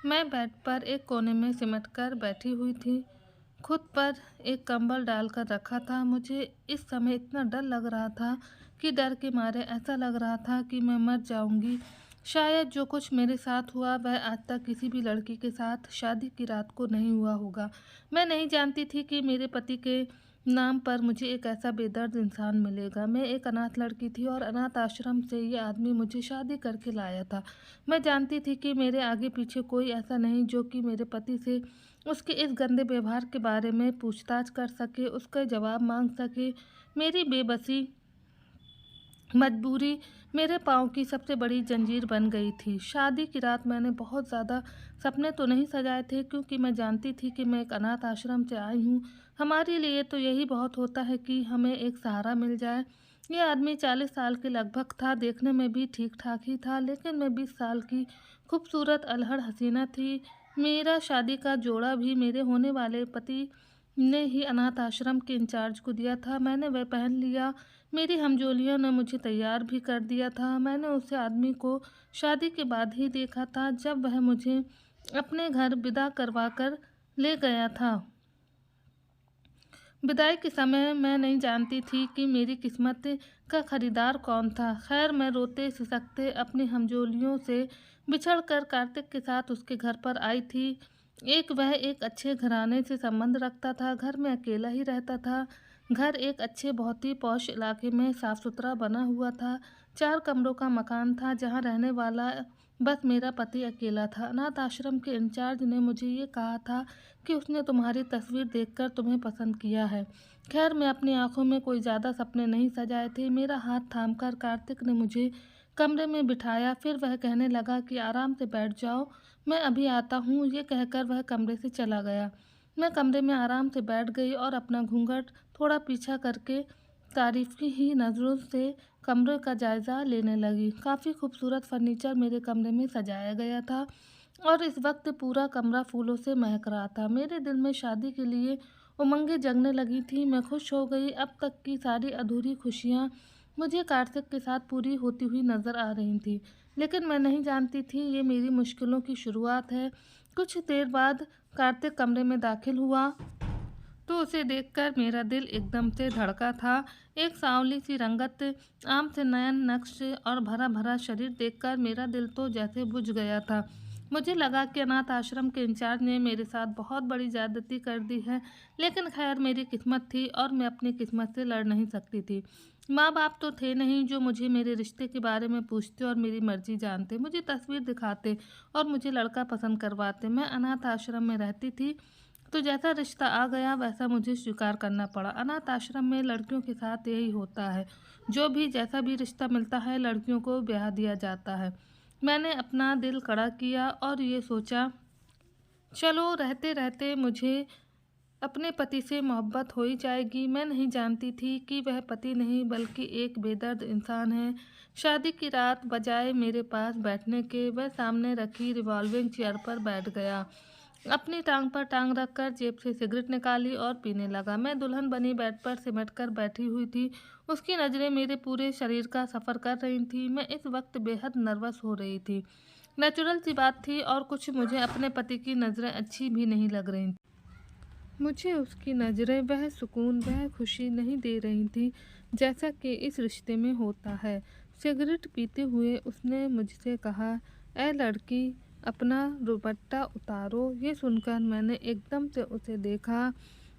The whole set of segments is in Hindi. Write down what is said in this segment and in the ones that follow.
मैं बेड पर एक कोने में सिमट कर बैठी हुई थी। खुद पर एक कंबल डालकर रखा था। मुझे इस समय इतना डर लग रहा था कि डर के मारे ऐसा लग रहा था कि मैं मर जाऊंगी। शायद जो कुछ मेरे साथ हुआ वह आज तक किसी भी लड़की के साथ शादी की रात को नहीं हुआ होगा। मैं नहीं जानती थी कि मेरे पति के नाम पर मुझे एक ऐसा बेदर्द इंसान मिलेगा। मैं एक अनाथ लड़की थी और अनाथ आश्रम से ये आदमी मुझे शादी करके लाया था। मैं जानती थी कि मेरे आगे पीछे कोई ऐसा नहीं जो कि मेरे पति से उसके इस गंदे व्यवहार के बारे में पूछताछ कर सके, उसका जवाब मांग सके। मेरी बेबसी मजबूरी मेरे पाँव की सबसे बड़ी जंजीर बन गई थी। शादी की रात मैंने बहुत ज़्यादा सपने तो नहीं सजाए थे, क्योंकि मैं जानती थी कि मैं एक अनाथ आश्रम से आई हूँ। हमारे लिए तो यही बहुत होता है कि हमें एक सहारा मिल जाए। ये आदमी 40 साल के लगभग था, देखने में भी ठीक ठाक ही था, लेकिन मैं 20 साल की खूबसूरत अल्हड़ हसीना थी। मेरा शादी का जोड़ा भी मेरे होने वाले पति ने ही अनाथ आश्रम के इंचार्ज को दिया था। मैंने वह पहन लिया। मेरी हमजोलियों ने मुझे तैयार भी कर दिया था। मैंने उस आदमी को शादी के बाद ही देखा था, जब वह मुझे अपने घर विदा करवा कर ले गया था। विदाई के समय मैं नहीं जानती थी कि मेरी किस्मत का खरीदार कौन था। खैर, मैं रोते सिसकते अपनी हमजोलियों से बिछड़कर कार्तिक के साथ उसके घर पर आई थी। वह एक अच्छे घराने से संबंध रखता था। घर में अकेला ही रहता था। घर एक अच्छे बहुत ही पॉश इलाके में साफ सुथरा बना हुआ था। 4 कमरों का मकान था, जहाँ रहने वाला बस मेरा पति अकेला था। अनाथ आश्रम के इंचार्ज ने मुझे ये कहा था कि उसने तुम्हारी तस्वीर देखकर तुम्हें पसंद किया है। खैर, मैं अपनी आंखों में कोई ज़्यादा सपने नहीं सजाए थे। मेरा हाथ थामकर कार्तिक ने मुझे कमरे में बिठाया। फिर वह कहने लगा कि आराम से बैठ जाओ, मैं अभी आता हूँ। ये कहकर वह कमरे से चला गया। मैं कमरे में आराम से बैठ गई और अपना घूंघट थोड़ा पीछा करके तारीफ़ी ही नज़रों से कमरे का जायज़ा लेने लगी। काफ़ी खूबसूरत फर्नीचर मेरे कमरे में सजाया गया था और इस वक्त पूरा कमरा फूलों से महक रहा था। मेरे दिल में शादी के लिए उमंगें जगने लगी थी। मैं खुश हो गई। अब तक की सारी अधूरी खुशियाँ मुझे कार्तिक के साथ पूरी होती हुई नज़र आ रही थी, लेकिन मैं नहीं जानती थी ये मेरी मुश्किलों की शुरुआत है। कुछ देर बाद कार्तिक कमरे में दाखिल हुआ तो उसे देखकर मेरा दिल एकदम से धड़का था। एक सांवली सी रंगत, आम से नयन नक्श और भरा भरा शरीर देखकर मेरा दिल तो जैसे बुझ गया था। मुझे लगा कि अनाथ आश्रम के इंचार्ज ने मेरे साथ बहुत बड़ी ज्यादती कर दी है, लेकिन खैर, मेरी किस्मत थी और मैं अपनी किस्मत से लड़ नहीं सकती थी। माँ बाप तो थे नहीं जो मुझे मेरे रिश्ते के बारे में पूछते और मेरी मर्जी जानते, मुझे तस्वीर दिखाते और मुझे लड़का पसंद करवाते। मैं अनाथ आश्रम में रहती थी, तो जैसा रिश्ता आ गया वैसा मुझे स्वीकार करना पड़ा। अनाथ आश्रम में लड़कियों के साथ यही होता है। जो भी जैसा भी रिश्ता मिलता है, लड़कियों को ब्याह दिया जाता है। मैंने अपना दिल कड़ा किया और ये सोचा, चलो रहते रहते मुझे अपने पति से मोहब्बत हो ही जाएगी। मैं नहीं जानती थी कि वह पति नहीं बल्कि एक बेदर्द इंसान है। शादी की रात बजाय मेरे पास बैठने के, वह सामने रखी रिवॉल्विंग चेयर पर बैठ गया। अपनी टांग पर टांग रखकर जेब से सिगरेट निकाली और पीने लगा। मैं दुल्हन बनी बेड पर सिमट कर बैठी हुई थी। उसकी नज़रें मेरे पूरे शरीर का सफ़र कर रही थी। मैं इस वक्त बेहद नर्वस हो रही थी। नेचुरल सी बात थी और कुछ मुझे अपने पति की नज़रें अच्छी भी नहीं लग रही। मुझे उसकी नज़रें वह सुकून, वह खुशी नहीं दे रही थी जैसा कि इस रिश्ते में होता है। सिगरेट पीते हुए उसने मुझसे कहा, ए लड़की, अपना दुपट्टा उतारो। ये सुनकर मैंने एकदम से उसे देखा।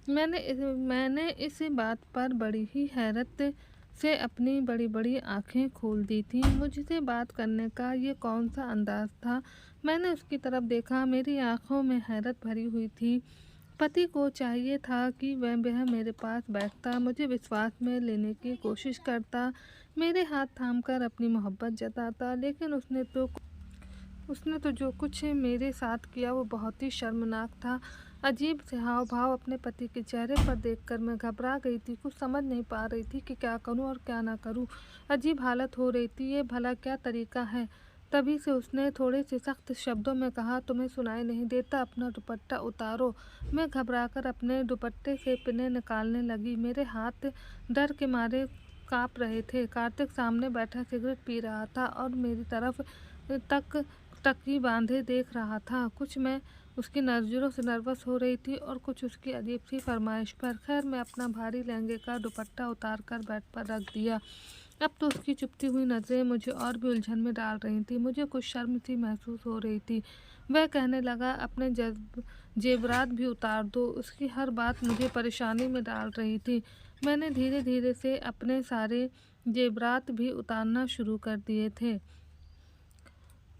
मैंने इस बात पर बड़ी ही हैरत से अपनी बड़ी बड़ी आंखें खोल दी थी। मुझसे बात करने का ये कौन सा अंदाज था। मैंने उसकी तरफ देखा। मेरी आंखों में हैरत भरी हुई थी। पति को चाहिए था कि वह मेरे पास बैठता, मुझे विश्वास में लेने की कोशिश करता, मेरे हाथ थामकर अपनी मोहब्बत जताता, लेकिन उसने तो जो कुछ मेरे साथ किया वो बहुत ही शर्मनाक था। अजीब से हाव भाव अपने पति के चेहरे पर देखकर मैं घबरा गई थी। कुछ समझ नहीं पा रही थी कि क्या करूं और क्या ना करूं। अजीब हालत हो रही थी। ये भला क्या तरीका है। तभी से उसने थोड़े से सख्त शब्दों में कहा, तुम्हें सुनाई नहीं देता, अपना दुपट्टा उतारो। मैं घबराकर अपने दुपट्टे से पिने निकालने लगी। मेरे हाथ डर के मारे कांप रहे थे। कार्तिक सामने बैठा सिगरेट पी रहा था और मेरी तरफ तक टकी बांधे देख रहा था। कुछ मैं उसकी नज़रों से नर्वस हो रही थी और कुछ उसकी अजीब सी फरमाइश पर। खैर मैं अपना भारी लहंगे का दुपट्टा उतार कर बेड पर रख दिया। अब तो उसकी चुभती हुई नज़रें मुझे और भी उलझन में डाल रही थी। मुझे कुछ शर्म सी महसूस हो रही थी। वह कहने लगा, अपने जेवरात भी उतार दो। उसकी हर बात मुझे परेशानी में डाल रही थी। मैंने धीरे धीरे से अपने सारे जेवरात भी उतारना शुरू कर दिए थे,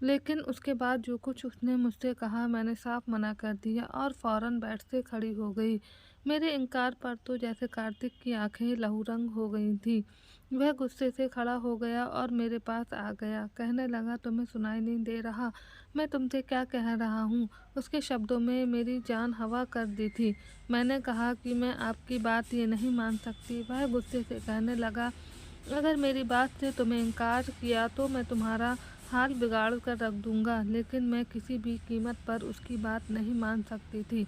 लेकिन उसके बाद जो कुछ उसने मुझसे कहा मैंने साफ मना कर दिया और फ़ौरन बेड से खड़ी हो गई। मेरे इनकार पर तो जैसे कार्तिक की आंखें लहूरंग हो गई थी। वह गुस्से से खड़ा हो गया और मेरे पास आ गया। कहने लगा, तुम्हें सुनाई नहीं दे रहा मैं तुमसे क्या कह रहा हूँ? उसके शब्दों में मेरी जान हवा कर दी थी। मैंने कहा कि मैं आपकी बात ये नहीं मान सकती। वह गुस्से से कहने लगा, अगर मेरी बात से तुम्हें इनकार किया तो मैं तुम्हारा हाल बिगाड़ कर रख दूंगा। लेकिन मैं किसी भी कीमत पर उसकी बात नहीं मान सकती थी।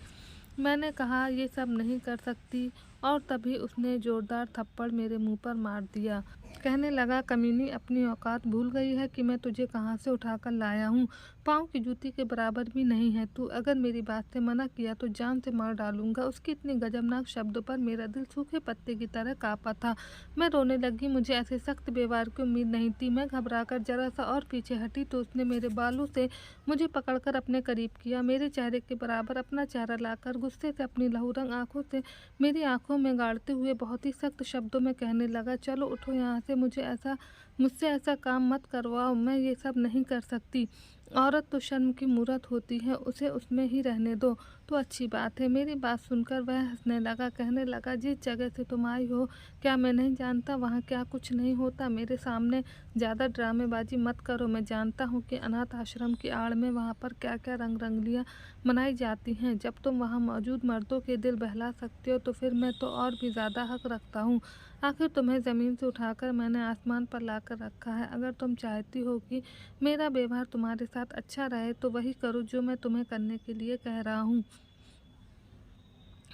मैंने कहा, ये सब नहीं कर सकती, और तभी उसने जोरदार थप्पड़ मेरे मुंह पर मार दिया। कहने लगा, कमीनी, अपनी औकात भूल गई है कि मैं तुझे कहाँ से उठाकर लाया हूँ? पाँव की जूती के बराबर भी नहीं है तू। अगर मेरी बात से मना किया तो जान से मार डालूंगा। उसकी इतनी गजबनाक शब्दों पर मेरा दिल सूखे पत्ते की तरह काँपा था। मैं रोने लगी। मुझे ऐसे सख्त व्यवहार की उम्मीद नहीं थी। मैं घबराकर जरा सा और पीछे हटी तो उसने मेरे बालों से मुझे पकड़कर अपने करीब किया। मेरे चेहरे के बराबर अपना चेहरा लाकर गुस्से से अपनी लहूरंग आंखों से मेरी आंखों में गाड़ते हुए बहुत ही सख्त शब्दों में कहने लगा, चलो उठो यहाँ से, मुझसे ऐसा काम मत करवाओ। मैं ये सब नहीं कर सकती। औरत तो शर्म की मूरत होती है, उसे उसमें ही रहने दो तो अच्छी बात है। मेरी बात सुनकर वह हंसने लगा। कहने लगा, जिस जगह से तुम आई हो क्या मैं नहीं जानता वहाँ क्या कुछ नहीं होता? मेरे सामने ज़्यादा ड्रामेबाजी मत करो। मैं जानता हूँ कि अनाथ आश्रम की आड़ में वहाँ पर क्या क्या रंग रंगलियाँ मनाई जाती हैं। जब तुम वहाँ मौजूद मर्दों के दिल बहला सकते हो तो फिर मैं तो और भी ज़्यादा हक रखता हूँ। आखिर तुम्हें ज़मीन से उठाकर मैंने आसमान पर लाकर रखा है। अगर तुम चाहती हो कि मेरा व्यवहार तुम्हारे साथ अच्छा रहे तो वही करो जो मैं तुम्हें करने के लिए कह रहा हूँ।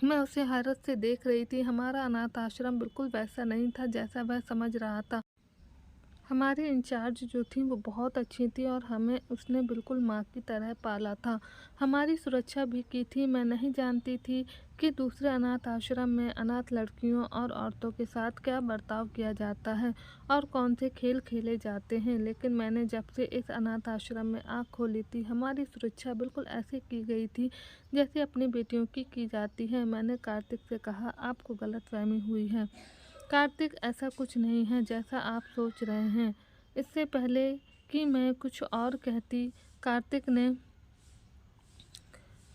मैं उसे हैरत से देख रही थी। हमारा अनाथ आश्रम बिल्कुल वैसा नहीं था जैसा वह समझ रहा था। हमारी इंचार्ज जो थी वो बहुत अच्छी थी और हमें उसने बिल्कुल माँ की तरह पाला था। हमारी सुरक्षा भी की थी। मैं नहीं जानती थी कि दूसरे अनाथ आश्रम में अनाथ लड़कियों और औरतों के साथ क्या बर्ताव किया जाता है और कौन से खेल खेले जाते हैं। लेकिन मैंने जब से इस अनाथ आश्रम में आँख खोली थी, हमारी सुरक्षा बिल्कुल ऐसे की गई थी जैसे अपनी बेटियों की जाती है। मैंने कार्तिक से कहा, आपको गलतफहमी हुई है कार्तिक, ऐसा कुछ नहीं है जैसा आप सोच रहे हैं। इससे पहले कि मैं कुछ और कहती, कार्तिक ने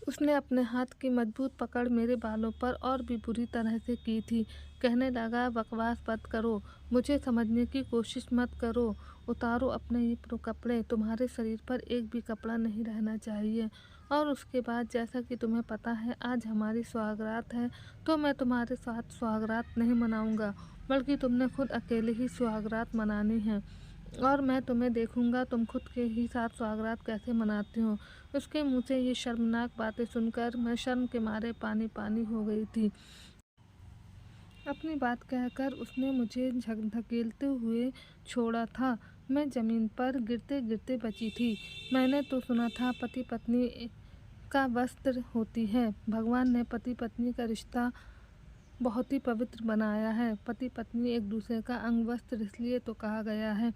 उसने अपने हाथ की मजबूत पकड़ मेरे बालों पर और भी बुरी तरह से की थी। कहने लगा, बकवास मत करो, मुझे समझने की कोशिश मत करो। उतारो अपने ये कपड़े, तुम्हारे शरीर पर एक भी कपड़ा नहीं रहना चाहिए। और उसके बाद, जैसा कि तुम्हें पता है आज हमारी सुहागरात है, तो मैं तुम्हारे साथ सुहागरात नहीं मनाऊंगा, बल्कि तुमने खुद अकेले ही सुहागरात मनानी है। और मैं तुम्हें देखूंगा तुम खुद के ही साथ सुहागरात कैसे मनाती हो। उसके मुंह से ये शर्मनाक बातें सुनकर मैं शर्म के मारे पानी पानी हो गई थी। अपनी बात कहकर उसने मुझे धकेलते हुए छोड़ा था। मैं ज़मीन पर गिरते गिरते बची थी। मैंने तो सुना था पति पत्नी का वस्त्र होती है। भगवान ने पति पत्नी का रिश्ता बहुत ही पवित्र बनाया है। पति पत्नी एक दूसरे का अंग वस्त्र इसलिए तो कहा गया है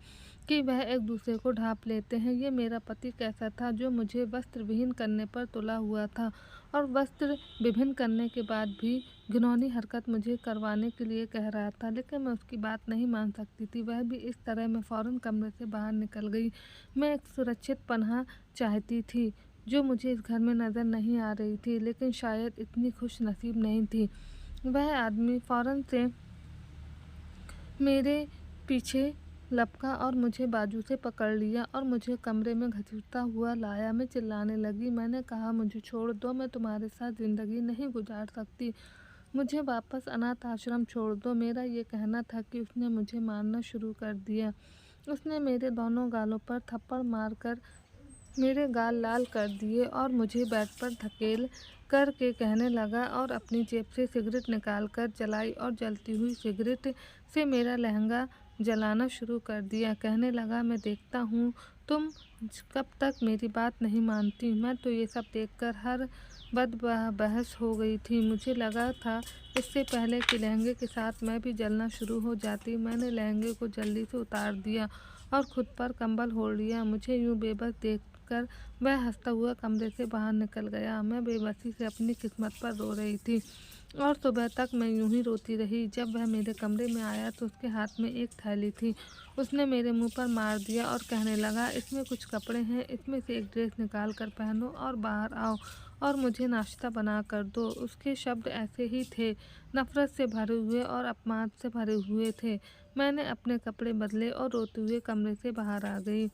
कि वह एक दूसरे को ढांप लेते हैं। ये मेरा पति कैसा था जो मुझे वस्त्र विहीन करने पर तुला हुआ था और वस्त्र विभिन्न करने के बाद भी घिनौनी हरकत मुझे करवाने के लिए कह रहा था। लेकिन मैं उसकी बात नहीं मान सकती थी। वह भी इस तरह मैं फ़ौरन कमरे से बाहर निकल गई। मैं एक सुरक्षित पनाह चाहती थी जो मुझे इस घर में नज़र नहीं आ रही थी, लेकिन शायद इतनी खुश नसीब नहीं थी। वह आदमी फ़ौरन से मेरे पीछे लपका और मुझे बाजू से पकड़ लिया और मुझे कमरे में घसीटता हुआ लाया। मैं चिल्लाने लगी। मैंने कहा, मुझे छोड़ दो, मैं तुम्हारे साथ ज़िंदगी नहीं गुजार सकती। मुझे वापस अनाथ आश्रम छोड़ दो। मेरा ये कहना था कि उसने मुझे मारना शुरू कर दिया। उसने मेरे दोनों गालों पर थप्पड़ मारकर मेरे गाल लाल कर दिए और मुझे बेड पर धकेल कर के कहने लगा, और अपनी जेब से सिगरेट निकाल कर जलाई और जलती हुई सिगरेट से मेरा लहंगा जलाना शुरू कर दिया। कहने लगा, मैं देखता हूँ तुम कब तक मेरी बात नहीं मानती। मैं तो ये सब देखकर हर बहस हो गई थी। मुझे लगा था इससे पहले कि लहंगे के साथ मैं भी जलना शुरू हो जाती, मैंने लहंगे को जल्दी से उतार दिया और खुद पर कंबल ओढ़ लिया। मुझे यूं बेबस देखकर वह हंसता हुआ कमरे से बाहर निकल गया। मैं बेबसी से अपनी किस्मत पर रो रही थी और सुबह तक मैं यूं ही रोती रही। जब वह मेरे कमरे में आया तो उसके हाथ में एक थैली थी। उसने मेरे मुंह पर मार दिया और कहने लगा, इसमें कुछ कपड़े हैं, इसमें से एक ड्रेस निकाल कर पहनो और बाहर आओ और मुझे नाश्ता बना कर दो। उसके शब्द ऐसे ही थे, नफरत से भरे हुए और अपमान से भरे हुए थे। मैंने अपने कपड़े बदले और रोते हुए कमरे से बाहर आ गई।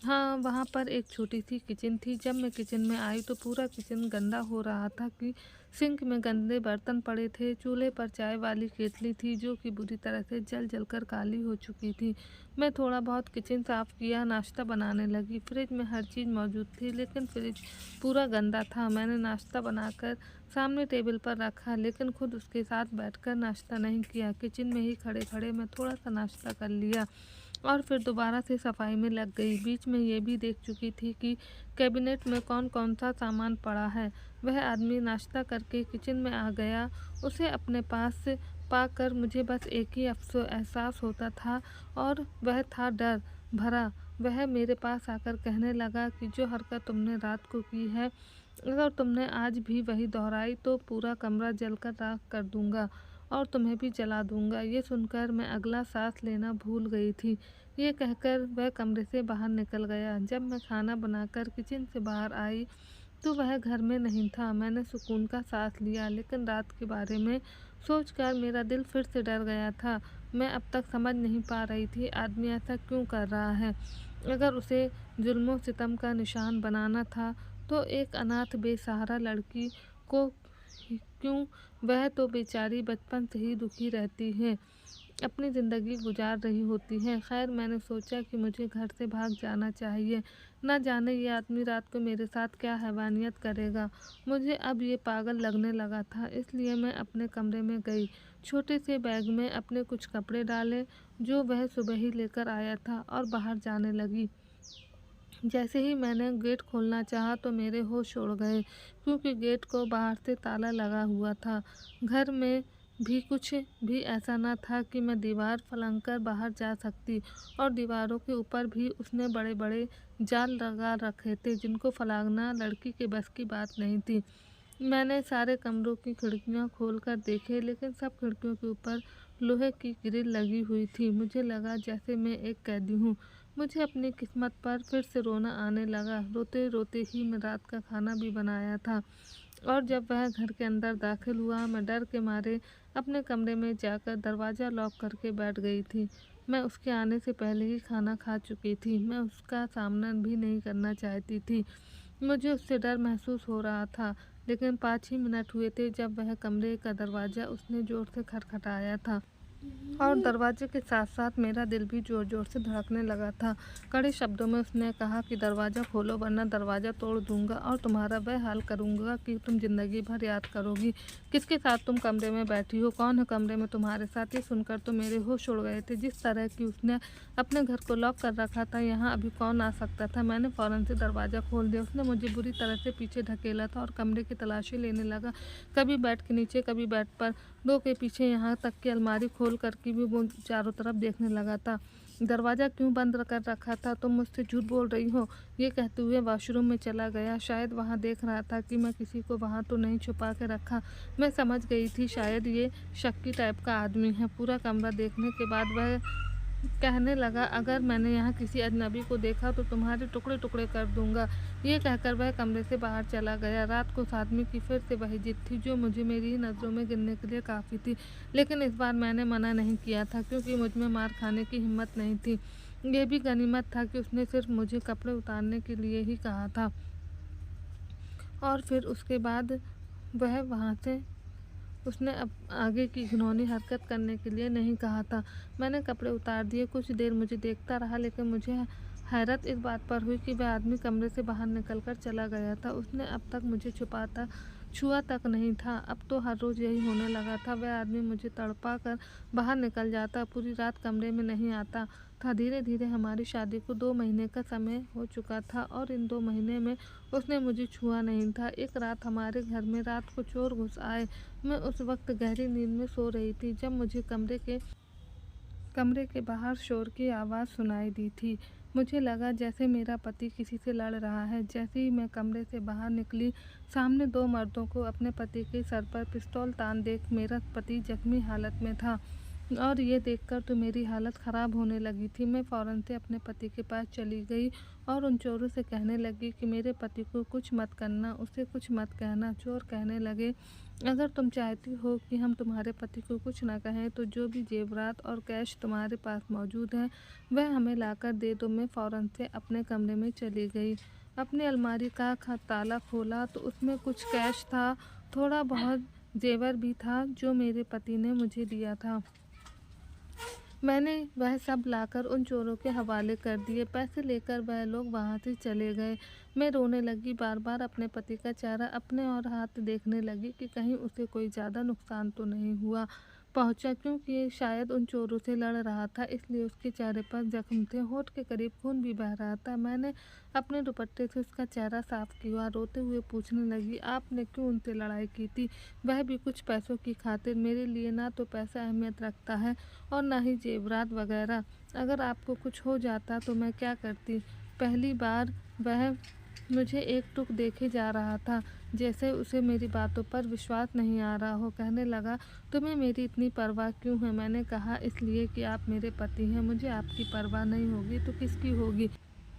हाँ, वहाँ पर एक छोटी सी किचन थी। जब मैं किचन में आई तो पूरा किचन गंदा हो रहा था कि सिंक में गंदे बर्तन पड़े थे। चूल्हे पर चाय वाली केतली थी जो कि बुरी तरह से जल जल कर काली हो चुकी थी। मैं थोड़ा बहुत किचन साफ किया, नाश्ता बनाने लगी। फ्रिज में हर चीज़ मौजूद थी लेकिन फ्रिज पूरा गंदा था। मैंने नाश्ता बनाकर सामने टेबल पर रखा लेकिन खुद उसके साथ बैठकर नाश्ता नहीं किया। किचन में ही खड़े खड़े मैं थोड़ा सा नाश्ता कर लिया और फिर दोबारा से सफाई में लग गई। बीच में ये भी देख चुकी थी कि कैबिनेट में कौन कौन सा सामान पड़ा है। वह आदमी नाश्ता करके किचन में आ गया। उसे अपने पास पाकर मुझे बस एक ही एहसास होता था और वह था डर भरा। वह मेरे पास आकर कहने लगा कि जो हरकत तुमने रात को की है, अगर तुमने आज भी वही दोहराई तो पूरा कमरा जलकर राख कर दूंगा और तुम्हें भी जला दूंगा। ये सुनकर मैं अगला सांस लेना भूल गई थी। ये कहकर वह कमरे से बाहर निकल गया। जब मैं खाना बनाकर किचन से बाहर आई तो वह घर में नहीं था। मैंने सुकून का सांस लिया लेकिन रात के बारे में सोचकर मेरा दिल फिर से डर गया था। मैं अब तक समझ नहीं पा रही थी आदमी ऐसा क्यों कर रहा है। अगर उसे जुल्मों सितम का निशान बनाना था तो एक अनाथ बेसहारा लड़की को क्यों? वह तो बेचारी बचपन से ही दुखी रहती है, अपनी ज़िंदगी गुजार रही होती है। खैर, मैंने सोचा कि मुझे घर से भाग जाना चाहिए। न जाने ये आदमी रात को मेरे साथ क्या हैवानियत करेगा। मुझे अब ये पागल लगने लगा था, इसलिए मैं अपने कमरे में गई। छोटे से बैग में अपने कुछ कपड़े डाले जो वह सुबह ही लेकर आया था और बाहर जाने लगी। जैसे ही मैंने गेट खोलना चाहा तो मेरे होश उड़ गए क्योंकि गेट को बाहर से ताला लगा हुआ था। घर में भी कुछ भी ऐसा न था कि मैं दीवार फलांग बाहर जा सकती और दीवारों के ऊपर भी उसने बड़े बड़े जाल लगा रखे थे जिनको फलांगना लड़की के बस की बात नहीं थी। मैंने सारे कमरों की खिड़कियां खोलकर देखे लेकिन सब खिड़कियों के ऊपर लोहे की ग्रिल लगी हुई थी। मुझे लगा जैसे मैं एक कैदी हूँ। मुझे अपनी किस्मत पर फिर से रोना आने लगा। रोते रोते ही मैं रात का खाना भी बनाया था और जब वह घर के अंदर दाखिल हुआ मैं डर के मारे अपने कमरे में जाकर दरवाज़ा लॉक करके बैठ गई थी। मैं उसके आने से पहले ही खाना खा चुकी थी। मैं उसका सामना भी नहीं करना चाहती थी। मुझे उससे डर महसूस हो रहा था लेकिन 5 ही मिनट हुए थे जब वह कमरे का दरवाज़ा उसने ज़ोर से खटखटाया था और दरवाजे के साथ साथ मेरा दिल भी ज़ोर ज़ोर से धड़कने लगा था। कड़े शब्दों में उसने कहा कि दरवाज़ा खोलो वरना दरवाज़ा तोड़ दूंगा और तुम्हारा वह हाल करूंगा कि तुम ज़िंदगी भर याद करोगी। किसके साथ तुम कमरे में बैठी हो? कौन है कमरे में तुम्हारे साथ? ये सुनकर तो मेरे होश उड़ गए थे। जिस तरह की उसने अपने घर को लॉक कर रखा था, यहाँ अभी कौन आ सकता था? मैंने फ़ौरन से दरवाज़ा खोल दिया। उसने मुझे बुरी तरह से पीछे ढकेला था और कमरे की तलाशी लेने लगा। कभी बेड के नीचे, कभी बेड पर, दो के पीछे, यहाँ तक कि अलमारी खोल कर के भी वो चारों तरफ देखने लगा था। दरवाज़ा क्यों बंद कर रखा था? तुम मुझसे झूठ बोल रही हो। ये कहते हुए वॉशरूम में चला गया। शायद वहाँ देख रहा था कि मैं किसी को वहाँ तो नहीं छुपा के रखा। मैं समझ गई थी शायद ये शक्की टाइप का आदमी है। पूरा कमरा देखने के बाद वह कहने लगा, अगर मैंने यहाँ किसी अजनबी को देखा तो तुम्हारे टुकड़े टुकड़े कर दूंगा। ये कहकर वह कमरे से बाहर चला गया। रात को उस आदमी की फिर से वही जिद थी जो मुझे मेरी ही नज़रों में गिनने के लिए काफ़ी थी। लेकिन इस बार मैंने मना नहीं किया था क्योंकि मुझ में मार खाने की हिम्मत नहीं थी। ये भी गनीमत था कि उसने सिर्फ मुझे कपड़े उतारने के लिए ही कहा था और फिर उसके बाद वह वहाँ से उसने अब आगे की घिनौनी हरकत करने के लिए नहीं कहा था। मैंने कपड़े उतार दिए। कुछ देर मुझे देखता रहा लेकिन मुझे हैरत इस बात पर हुई कि वह आदमी कमरे से बाहर निकलकर चला गया था। उसने अब तक मुझे छुपाता छुआ तक नहीं था। अब तो हर रोज़ यही होने लगा था। वह आदमी मुझे तड़पा कर बाहर निकल जाता, पूरी रात कमरे में नहीं आता था। धीरे-धीरे हमारी शादी को 2 महीने का समय हो चुका था और इन 2 महीने में उसने मुझे छुआ नहीं था। एक रात हमारे घर में रात को चोर घुस आए। मैं उस वक़्त गहरी नींद में सो रही थी जब मुझे कमरे के बाहर शोर की आवाज़ सुनाई दी थी। मुझे लगा जैसे मेरा पति किसी से लड़ रहा है। जैसे ही मैं कमरे से बाहर निकली, सामने 2 मर्दों को अपने पति के सर पर पिस्तौल तान देख मेरा पति जख्मी हालत में था और ये देखकर तो मेरी हालत ख़राब होने लगी थी। मैं फ़ौरन से अपने पति के पास चली गई और उन चोरों से कहने लगी कि मेरे पति को कुछ मत करना, उसे कुछ मत कहना। चोर कहने लगे, अगर तुम चाहती हो कि हम तुम्हारे पति को कुछ ना कहें तो जो भी जेवरात और कैश तुम्हारे पास मौजूद है वह हमें लाकर दे दो। मैं फ़ौरन से अपने कमरे में चली गई। अपनी अलमारी का ताला खोला तो उसमें कुछ कैश था, थोड़ा बहुत जेवर भी था जो मेरे पति ने मुझे दिया था। मैंने वह सब लाकर उन चोरों के हवाले कर दिए। पैसे लेकर वह लोग वहाँ से चले गए। मैं रोने लगी, बार-बार अपने पति का चेहरा अपने और हाथ देखने लगी कि कहीं उसे कोई ज़्यादा नुकसान तो नहीं पहुँचा, क्योंकि शायद उन चोरों से लड़ रहा था इसलिए उसके चेहरे पर जख्म थे, होंठ के करीब खून भी बह रहा था। मैंने अपने दुपट्टे से उसका चेहरा साफ किया, रोते हुए पूछने लगी, आपने क्यों उनसे लड़ाई की थी? वह भी कुछ पैसों की खातिर। मेरे लिए ना तो पैसा अहमियत रखता है और ना ही जेवरात वगैरह। अगर आपको कुछ हो जाता तो मैं क्या करती? पहली बार वह मुझे एकटुक देखे जा रहा था, जैसे उसे मेरी बातों पर विश्वास नहीं आ रहा हो। कहने लगा, तुम्हें मेरी इतनी परवाह क्यों है? मैंने कहा, इसलिए कि आप मेरे पति हैं। मुझे आपकी परवाह नहीं होगी तो किसकी होगी?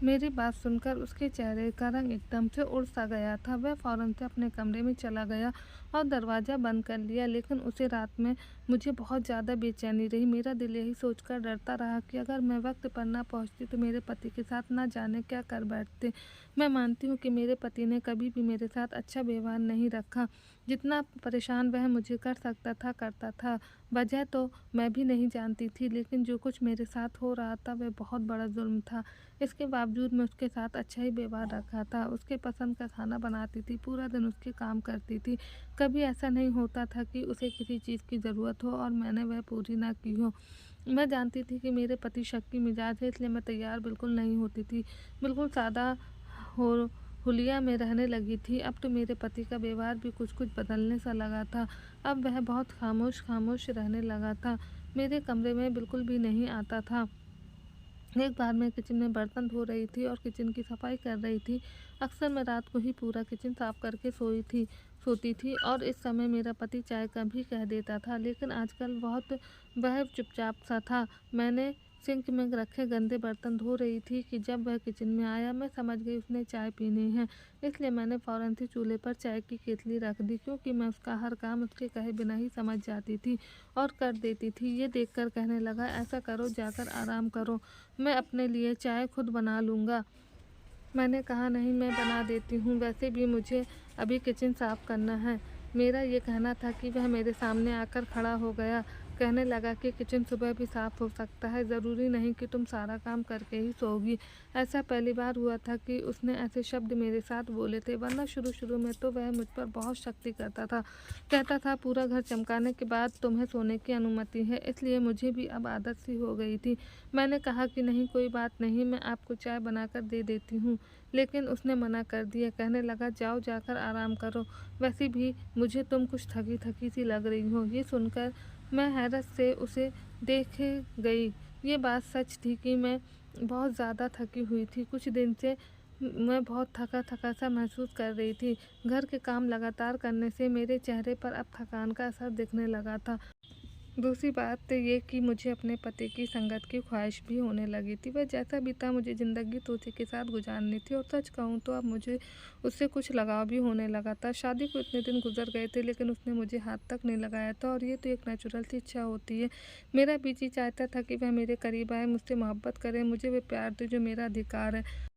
मेरी बात सुनकर उसके चेहरे का रंग एकदम से उड़ सा गया था। वह फ़ौरन से अपने कमरे में चला गया और दरवाज़ा बंद कर लिया। लेकिन उसी रात में मुझे बहुत ज़्यादा बेचैनी रही। मेरा दिल यही सोचकर डरता रहा कि अगर मैं वक्त पर ना पहुंचती तो मेरे पति के साथ ना जाने क्या कर बैठते। मैं मानती हूँ कि मेरे पति ने कभी भी मेरे साथ अच्छा व्यवहार नहीं रखा। जितना परेशान वह मुझे कर सकता था करता था। वजह तो मैं भी नहीं जानती थी, लेकिन जो कुछ मेरे साथ हो रहा था वह बहुत बड़ा जुल्म था। इसके बावजूद मैं उसके साथ अच्छा ही व्यवहार रखा था। उसके पसंद का खाना बनाती थी, पूरा दिन उसके काम करती थी। कभी ऐसा नहीं होता था कि उसे किसी चीज़ की ज़रूरत हो और मैंने वह पूरी ना की हो। मैं जानती थी कि मेरे पति शक्की मिजाज है, इसलिए मैं तैयार बिल्कुल नहीं होती थी। बिल्कुल सादा हो हुलिया में रहने लगी थी। अब तो मेरे पति का व्यवहार भी कुछ-कुछ बदलने सा लगा था। अब वह बहुत खामोश रहने लगा था। मेरे कमरे में बिल्कुल भी नहीं आता था। एक बार मैं किचन में बर्तन धो रही थी और किचन की सफाई कर रही थी। अक्सर मैं रात को ही पूरा किचन साफ करके सोती थी और इस समय मेरा पति चाय का भी कह देता था, लेकिन आजकल बहुत वह चुपचाप सा था। मैंने सिंक में रखे गंदे बर्तन धो रही थी कि जब वह किचन में आया। मैं समझ गई उसने चाय पीनी है, इसलिए मैंने फ़ौरन से चूल्हे पर चाय की केतली रख दी, क्योंकि मैं उसका हर काम उसके कहे बिना ही समझ जाती थी और कर देती थी। ये देखकर कहने लगा, ऐसा करो, जाकर आराम करो, मैं अपने लिए चाय खुद बना लूँगा। मैंने कहा, नहीं, मैं बना देती हूँ, वैसे भी मुझे अभी किचन साफ़ करना है। मेरा ये कहना था कि वह मेरे सामने आकर खड़ा हो गया। कहने लगा कि किचन सुबह भी साफ़ हो सकता है, ज़रूरी नहीं कि तुम सारा काम करके ही सोओगी। ऐसा पहली बार हुआ था कि उसने ऐसे शब्द मेरे साथ बोले थे, वरना शुरू-शुरू में तो वह मुझ पर बहुत शक्ति करता था। कहता था, पूरा घर चमकाने के बाद तुम्हें सोने की अनुमति है, इसलिए मुझे भी अब आदत सी हो गई थी। मैंने कहा कि नहीं, कोई बात नहीं, मैं आपको चाय बनाकर दे देती हूँ, लेकिन उसने मना कर दिया। कहने लगा, जाओ, जाकर आराम करो, वैसे भी मुझे तुम कुछ थकी-थकी सी लग रही हो। ये सुनकर मैं हैरत से उसे देखे गई। ये बात सच थी कि मैं बहुत ज़्यादा थकी हुई थी। कुछ दिन से मैं बहुत थका-थका सा महसूस कर रही थी। घर के काम लगातार करने से मेरे चेहरे पर अब थकान का असर दिखने लगा था। दूसरी बात तो ये कि मुझे अपने पति की संगत की ख्वाहिश भी होने लगी थी। वह जैसा भी था, मुझे ज़िंदगी तो उसी के साथ गुजारनी थी और सच कहूँ तो अब मुझे उससे कुछ लगाव भी होने लगा था। शादी को इतने दिन गुजर गए थे, लेकिन उसने मुझे हाथ तक नहीं लगाया था और ये तो एक नेचुरल सी इच्छा होती है। मेरा भी जी चाहता था कि वह मेरे करीब आए, मुझसे मोहब्बत करे, मुझे वह प्यार दे जो मेरा अधिकार है।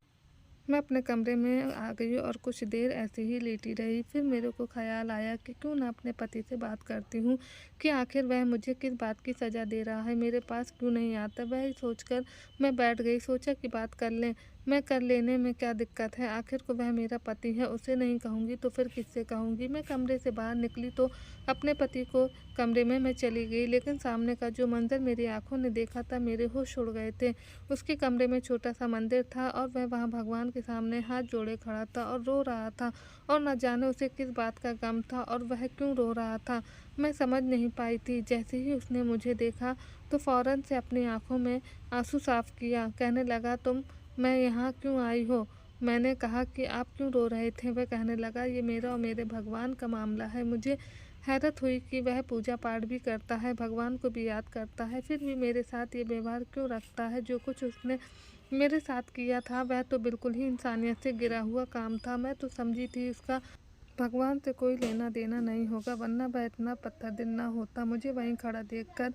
मैं अपने कमरे में आ गई और कुछ देर ऐसे ही लेटी रही। फिर मेरे को ख़्याल आया कि क्यों ना अपने पति से बात करती हूँ कि आखिर वह मुझे किस बात की सज़ा दे रहा है, मेरे पास क्यों नहीं आता। वही सोचकर मैं बैठ गई। सोचा कि बात कर लें। मैं कर लेने में क्या दिक्कत है? आखिर को वह मेरा पति है, उसे नहीं कहूँगी तो फिर किससे कहूँगी? मैं कमरे से बाहर निकली तो अपने पति को कमरे में मैं चली गई, लेकिन सामने का जो मंज़र मेरी आँखों ने देखा था, मेरे होश उड़ गए थे। उसके कमरे में छोटा-सा मंदिर था और वह वहाँ भगवान के सामने हाथ जोड़े खड़ा था और रो रहा था, और न जाने उसे किस बात का गम था और वह क्यों रो रहा था। मैं समझ नहीं पाई थी। जैसे ही उसने मुझे देखा तो फ़ौरन से अपनी आँखों में आँसू साफ़ किया। कहने लगा, तुम मैं यहाँ क्यों आई हो? मैंने कहा कि आप क्यों रो रहे थे? वह कहने लगा, ये मेरा और मेरे भगवान का मामला है। मुझे हैरत हुई कि वह पूजा पाठ भी करता है, भगवान को भी याद करता है, फिर भी मेरे साथ ये व्यवहार क्यों रखता है? जो कुछ उसने मेरे साथ किया था वह तो बिल्कुल ही इंसानियत से गिरा हुआ काम था। मैं तो समझी थी उसका भगवान से कोई लेना देना नहीं होगा, वरना वह इतना पत्थर दिल ना होता। मुझे वहीं खड़ा देखकर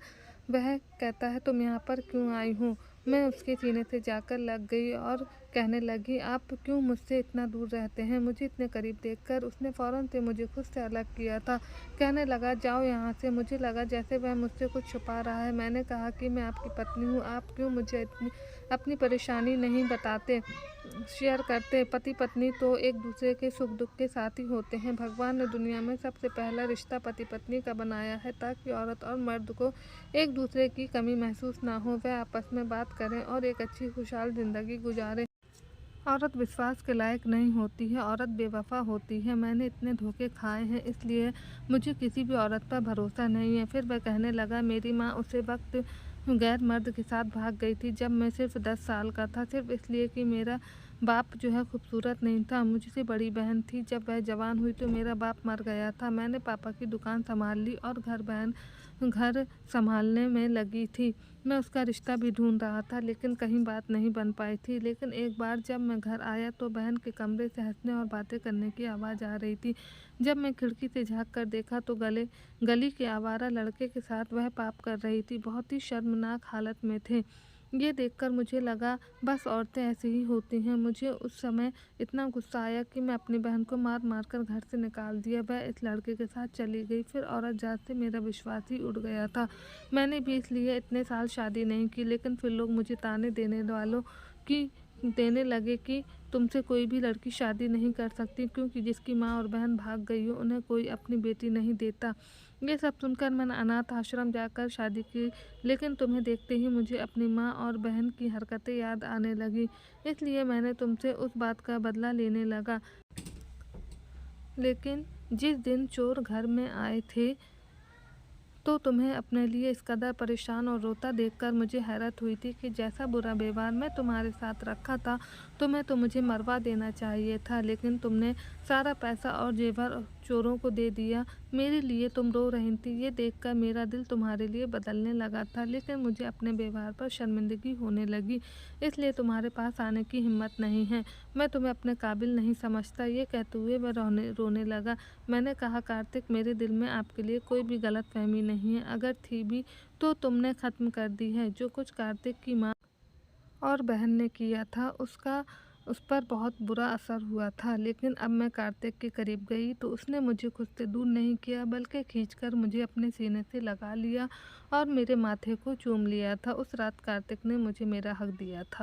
वह कहता है, तुम यहाँ पर क्यों आई हूँ? मैं उसके सीने से जाकर लग गई और कहने लगी, आप क्यों मुझसे इतना दूर रहते हैं? मुझे इतने करीब देखकर उसने फ़ौरन से मुझे खुद से अलग किया था। कहने लगा, जाओ यहाँ से। मुझे लगा जैसे वह मुझसे कुछ छुपा रहा है। मैंने कहा कि मैं आपकी पत्नी हूँ, आप क्यों मुझे अपनी परेशानी नहीं बताते, शेयर करते? पति पत्नी तो एक दूसरे के सुख दुख के साथी होते हैं। भगवान ने दुनिया में सबसे पहला रिश्ता पति पत्नी का बनाया है, ताकि औरत और मर्द को एक दूसरे की कमी महसूस ना हो, वह आपस में बात करें और एक अच्छी खुशहाल ज़िंदगी गुजारें। औरत विश्वास के लायक नहीं होती है, औरत बेवफा होती है। मैंने इतने धोखे खाए हैं, इसलिए मुझे किसी भी औरत पर भरोसा नहीं है। फिर वह कहने लगा, मेरी माँ उसे वक्त गैर मर्द के साथ भाग गई थी जब मैं सिर्फ 10 साल का था, सिर्फ इसलिए कि मेरा बाप जो है खूबसूरत नहीं था। मुझसे बड़ी बहन थी, जब वह जवान हुई तो मेरा बाप मर गया था। मैंने पापा की दुकान संभाल ली और घर संभालने में लगी थी। मैं उसका रिश्ता भी ढूंढ रहा था, लेकिन कहीं बात नहीं बन पाई थी। लेकिन एक बार जब मैं घर आया तो बहन के कमरे से हंसने और बातें करने की आवाज़ आ रही थी। जब मैं खिड़की से झांक कर देखा तो गली के आवारा लड़के के साथ वह पाप कर रही थी। बहुत ही शर्मनाक हालत में थे। ये देखकर मुझे लगा, बस औरतें ऐसी ही होती हैं। मुझे उस समय इतना गुस्सा आया कि मैं अपनी बहन को मार मार कर घर से निकाल दिया। वह इस लड़के के साथ चली गई। फिर औरत जात से मेरा विश्वास ही उड़ गया था। मैंने भी इसलिए इतने साल शादी नहीं की, लेकिन फिर लोग मुझे ताने देने लगे कि तुमसे कोई भी लड़की शादी नहीं कर सकती, क्योंकि जिसकी माँ और बहन भाग गई हो उन्हें कोई अपनी बेटी नहीं देता। ये सब सुनकर मैंने अनाथ आश्रम जाकर शादी की, लेकिन तुम्हें देखते ही मुझे अपनी माँ और बहन की हरकतें याद आने लगी, इसलिए मैंने तुमसे उस बात का बदला लेने लगा। लेकिन जिस दिन चोर घर में आए थे तो तुम्हें अपने लिए इस कदर परेशान और रोता देखकर मुझे हैरत हुई थी कि जैसा बुरा व्यवहार मैं तुम्हारे साथ रखा था, तुम्हें तो मुझे मरवा देना चाहिए था, लेकिन तुमने सारा पैसा और जेवर चोरों को दे दिया। मेरे लिए तुम रो रही थी, ये देखकर मेरा दिल तुम्हारे लिए बदलने लगा था, लेकिन मुझे अपने व्यवहार पर शर्मिंदगी होने लगी, इसलिए तुम्हारे पास आने की हिम्मत नहीं है। मैं तुम्हें अपने काबिल नहीं समझता। ये कहते हुए वह रोने लगा। मैंने कहा, कार्तिक, मेरे दिल में आपके लिए कोई भी गलतफहमी नहीं है, अगर थी भी तो तुमने ख़त्म कर दी है। जो कुछ कार्तिक की माँ और बहन ने किया था उसका उस पर बहुत बुरा असर हुआ था, लेकिन अब मैं कार्तिक के करीब गई तो उसने मुझे खुद से दूर नहीं किया, बल्कि खींचकर मुझे अपने सीने से लगा लिया और मेरे माथे को चूम लिया था। उस रात कार्तिक ने मुझे मेरा हक दिया था।